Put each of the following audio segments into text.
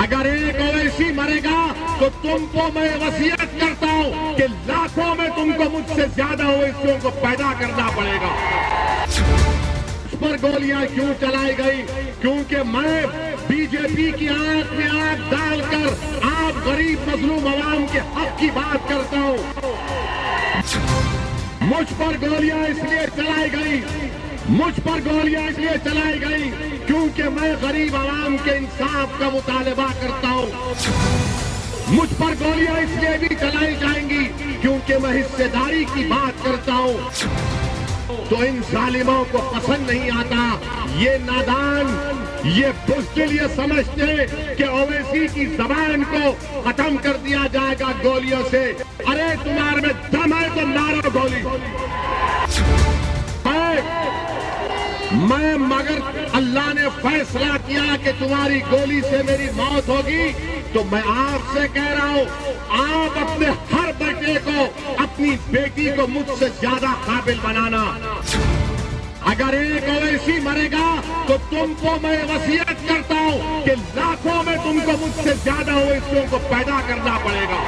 اگر ایک اویسی مرے گا تو تم کو میں وصیت کرتا ہوں کہ لاکھوں میں تم کو مجھ سے زیادہ اویسیوں کو پیدا کرنا پڑے گا۔ اس پر گولیاں کیوں چلائی گئی؟ کیونکہ میں بی جے پی کی آنکھ میں آنکھ ڈال کر آپ غریب مظلوم عوام کے حق کی بات کرتا ہوں۔ مجھ پر گولیاں اس لیے چلائی گئی، مجھ پر گولیاں اس لیے چلائی گئی کیونکہ میں غریب عوام کے انصاف کا مطالبہ کرتا ہوں۔ مجھ پر گولیاں اس لیے بھی چلائی جائیں گی کیونکہ میں حصے داری کی بات کرتا ہوں۔ تو ان ظالموں کو پسند نہیں آتا، یہ نادان، یہ بزدل یہ سمجھتے کہ اویسی کی زبان کو ختم کر دیا جائے گا گولیوں سے۔ ارے تمہارے میں دم ہے تو مارو گولی۔ میں مگر اللہ نے فیصلہ کیا کہ تمہاری گولی سے میری موت ہوگی تو میں آپ سے کہہ رہا ہوں، آپ اپنے ہر بیٹے کو، اپنی بیٹی کو مجھ سے زیادہ قابل بنانا۔ اگر ایک اویسی مرے گا تو تم کو میں وصیت کرتا ہوں کہ لاکھوں میں تم کو مجھ سے زیادہ اویسیوں کو پیدا کرنا پڑے گا۔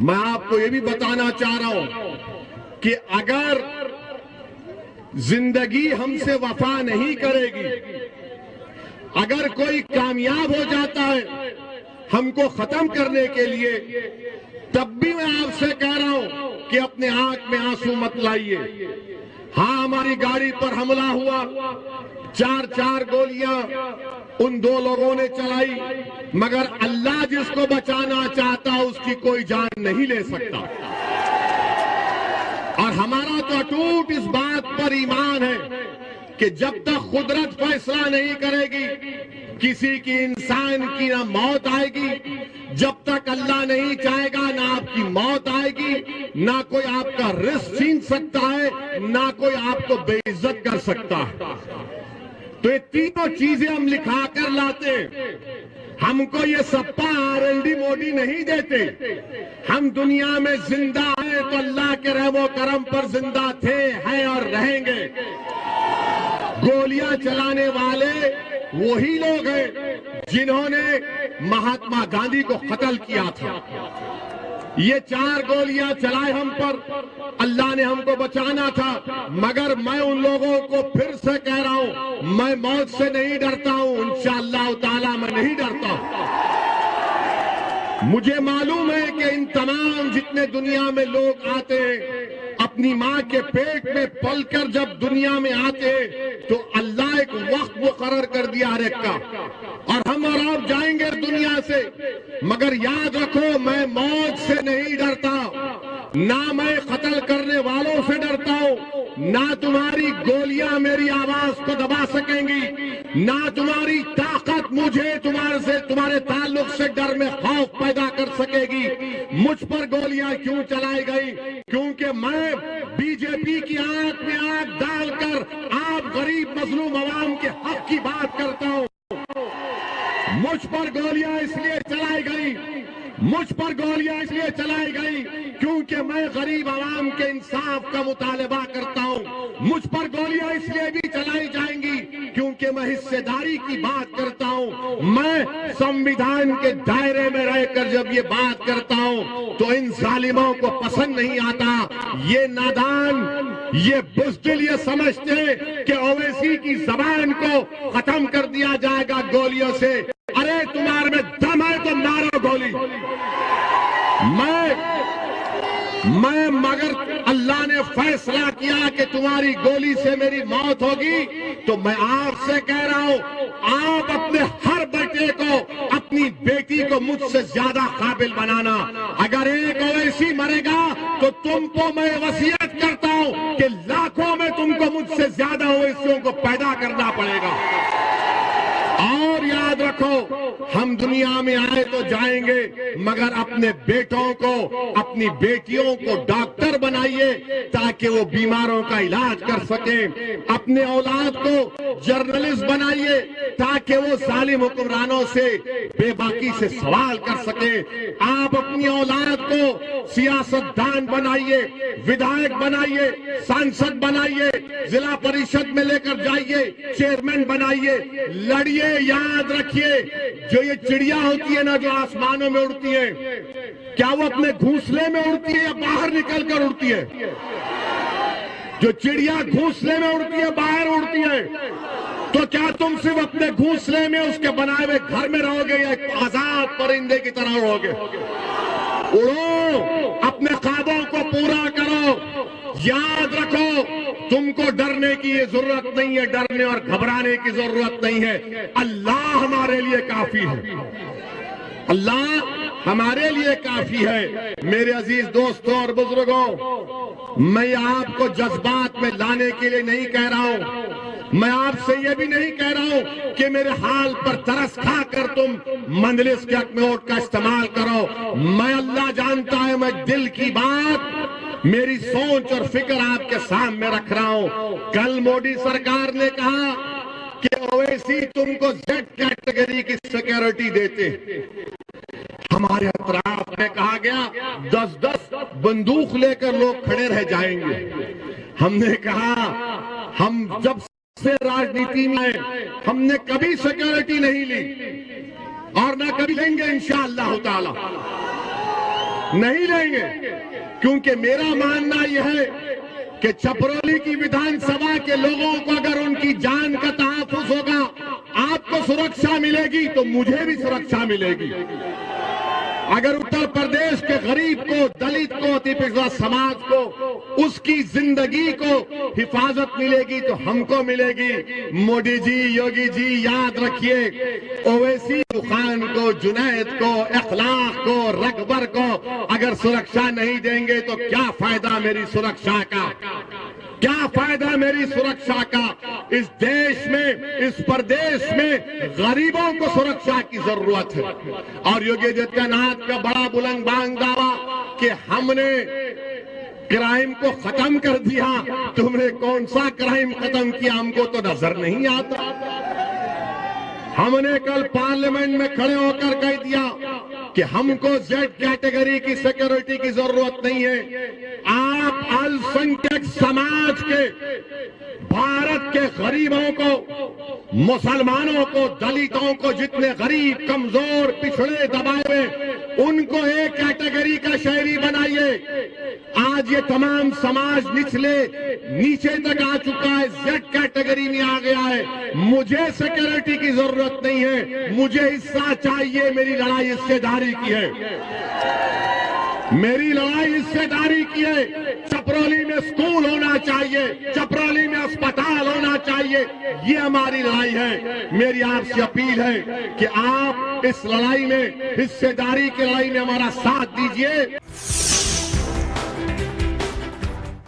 میں آپ کو یہ بھی بتانا چاہ رہا ہوں کہ اگر زندگی ہم سے وفا نہیں کرے گی، اگر کوئی کامیاب ہو جاتا ہے ہم کو ختم کرنے کے لیے، تب بھی میں آپ سے کہہ رہا ہوں کہ اپنے آنکھ میں آنسو مت لائیے۔ ہاں ہماری گاڑی پر حملہ ہوا، چار گولیاں ان دو لوگوں نے چلائی، مگر اللہ جس کو بچانا چاہتا اس کی کوئی جان نہیں لے سکتا۔ اور ہمارا تو اٹوٹ اس بات پر ایمان ہے کہ جب تک قدرت فیصلہ نہیں کرے گی کسی کی انسان کی نہ موت آئے گی، جب تک اللہ نہیں چاہے گا نہ آپ کی موت آئے گی، نہ کوئی آپ کا رزق چھین سکتا ہے، نہ کوئی آپ کو بے عزت کر سکتا ہے۔ تو یہ تینوں چیزیں ہم لکھا کر لاتے ہیں۔ ہم کو یہ سپا RLD موڈی نہیں دیتے۔ ہم دنیا میں زندہ ہیں تو اللہ کے رحم و کرم پر زندہ تھے، ہیں اور رہیں گے۔ گولیاں چلانے والے وہی لوگ ہیں جنہوں نے مہاتما گاندھی کو قتل کیا تھا۔ یہ 4 گولیاں چلائے ہم پر، اللہ نے ہم کو بچانا تھا، مگر میں ان لوگوں کو پھر سے کہہ رہا ہوں، میں موت سے نہیں ڈرتا ہوں، انشاءاللہ تعالی میں نہیں ڈرتا ہوں۔ مجھے معلوم ہے کہ ان تمام جتنے دنیا میں لوگ آتے ہیں اپنی ماں کے پیٹ میں پل کر جب دنیا میں آتے تو اللہ ایک وقت مقرر کر دیا ہر ایک کا، اور ہم اور آپ جائیں گے دنیا سے، مگر یاد رکھو میں موت سے نہیں ڈرتا، نہ میں قتل کرنے والوں سے ڈرتا ہوں، نہ تمہاری گولیاں میری آواز کو دبا سکیں گی، نہ تمہاری طاقت مجھے تمہارے تعلق سے ڈر میں خوف پیدا کر سکے گی۔ مجھ پر گولیاں کیوں چلائی گئی؟ کیونکہ میں بی جے پی کی آنکھ میں آنکھ ڈال کر آپ غریب مظلوم عوام کے حق کی بات کرتا ہوں۔ مجھ پر گولیاں اس لیے چلائی گئی، مجھ پر گولیاں اس لیے چلائی گئی کیونکہ میں غریب عوام کے انصاف کا مطالبہ کرتا ہوں۔ مجھ پر گولیاں اس لیے بھی چلائی جائیں گی کیونکہ میں حصے داری کی بات کرتا ہوں۔ میں سمویدھان کے دائرے میں رہ کر جب یہ بات کرتا ہوں تو ان ظالموں کو پسند نہیں آتا، یہ نادان، یہ بزدل یہ سمجھتے کہ اویسی کی زبان کو ختم کر دیا جائے گا گولیوں سے۔ ارے تمہارے میں دم ہے تو مارو گولی۔ میں مگر اللہ نے فیصلہ کیا کہ تمہاری گولی سے میری موت ہوگی تو میں آپ سے کہہ رہا ہوں، آپ اپنے ہر بیٹے کو، اپنی بیٹی کو مجھ سے زیادہ قابل بنانا۔ اگر ایک اویسی مرے گا تو تم کو میں وصیت کرتا ہوں کہ لاکھوں میں تم کو مجھ سے زیادہ اویسیوں کو پیدا کرنا پڑے گا۔ اور یاد رکھو ہم دنیا میں آئے تو جائیں گے، مگر اپنے بیٹوں کو، اپنی بیٹیوں کو ڈاکٹر بنائیے تاکہ وہ بیماروں کا علاج کر سکیں، اپنے اولاد کو جرنلسٹ بنائیے تاکہ وہ ظالم حکمرانوں سے بے باکی سے سوال کر سکیں، آپ اپنی اولاد کو سیاستدان بنائیے، ودھائک بنائیے، سانسد بنائیے، ضلع پریشد میں لے کر جائیے، چیئرمین بنائیے، لڑیے۔ یاد رکھیے جو یہ چڑیا ہوتی ہے نا جو آسمانوں میں اڑتی ہے، کیا وہ اپنے گھونسلے میں اڑتی ہے یا باہر نکل کر اڑتی ہے؟ جو چڑیا گھونسلے میں اڑتی ہے باہر اڑتی ہے، تو کیا تم صرف اپنے گھونسلے میں اس کے بنائے ہوئے گھر میں رہو گے یا ایک آزاد پرندے کی طرح اڑو گے؟ اڑو، اپنے خوابوں کو پورا کرو۔ یاد رکھو تم کو ڈرنے کی یہ ضرورت نہیں ہے، ڈرنے اور گھبرانے کی ضرورت نہیں ہے، اللہ ہمارے لیے کافی ہے، اللہ ہمارے لیے کافی ہے۔ میرے عزیز دوستوں اور بزرگوں، میں آپ کو جذبات میں لانے کے لیے نہیں کہہ رہا ہوں، میں آپ سے یہ بھی نہیں کہہ رہا ہوں کہ میرے حال پر ترس کھا کر تم مجلس کے حق میں ووٹ کا استعمال کرو۔ میں اللہ جانتا ہے، میں دل کی بات، میری سوچ اور فکر آپ کے سامنے رکھ رہا ہوں۔ کل مودی سرکار نے کہا کہ اویسی تم کو زیڈ کیٹیگری کی سیکیورٹی دیتے، ہمارے اطراف میں کہا گیا 10 بندوق لے کر لوگ کھڑے رہ جائیں گے۔ ہم نے کہا ہم جب سے راجنیتی میں آئے ہم نے کبھی سیکیورٹی نہیں لی اور نہ کبھی لیں گے انشاءاللہ تعالی، نہیں لیں گے، کیونکہ میرا ماننا یہ ہے کہ چپرولی کی ویدھان سبھا کے لوگوں کو اگر ان کی جان کا تحفظ ہوگا، آپ کو سرکشا ملے گی تو مجھے بھی سرکشا ملے گی۔ اگر اتر پردیش کے غریب کو، دلت کو، پچھڑا سماج کو، اس کی زندگی کو حفاظت ملے گی تو ہم کو ملے گی۔ مودی جی، یوگی جی، یاد رکھیے اویسی خان کو، جنید کو، اخلاق کو، رکبر کو اگر سرکشا نہیں دیں گے تو کیا فائدہ میری سرکشا کا، کیا فائدہ میری سرکشا کا؟ اس دیش میں، اس پردیش میں غریبوں کو سرکشا کی ضرورت ہے۔ اور یوگی آدتیہ ناتھ کا بڑا بلند بانگ دعویٰ کہ ہم نے کرائم کو ختم کر دیا، تم نے کون سا کرائم ختم کیا ہم کو تو نظر نہیں آتا۔ ہم نے کل پارلیمنٹ میں کھڑے ہو کر کہہ دیا کہ ہم کو زیڈ کیٹیگری کی سیکیورٹی کی ضرورت نہیں ہے۔ آپ السنکھیک سماج کے، بھارت کے غریبوں کو، مسلمانوں کو، دلتوں کو، جتنے غریب، کمزور، پچھڑے، دبائے ہوئے، ان کو ایک کیٹیگری کا شہری بنائیے۔ آج یہ تمام سماج نچلے نیچے تک آ چکا ہے، زیڈ کیٹیگری میں آ گیا ہے۔ مجھے سیکیورٹی کی ضرورت نہیں ہے، مجھے حصہ چاہیے، میری لڑائی حصے داری کی ہے، میری لڑائی حصے داری کی ہے۔ چپرولی میں اسکول ہونا چاہیے، چپرولی میں اسپتال ہونا چاہیے، یہ ہماری لڑائی ہے۔ میری آپ سے اپیل ہے کہ آپ اس لڑائی میں، حصے داری کی لڑائی میں ہمارا ساتھ دیجئے۔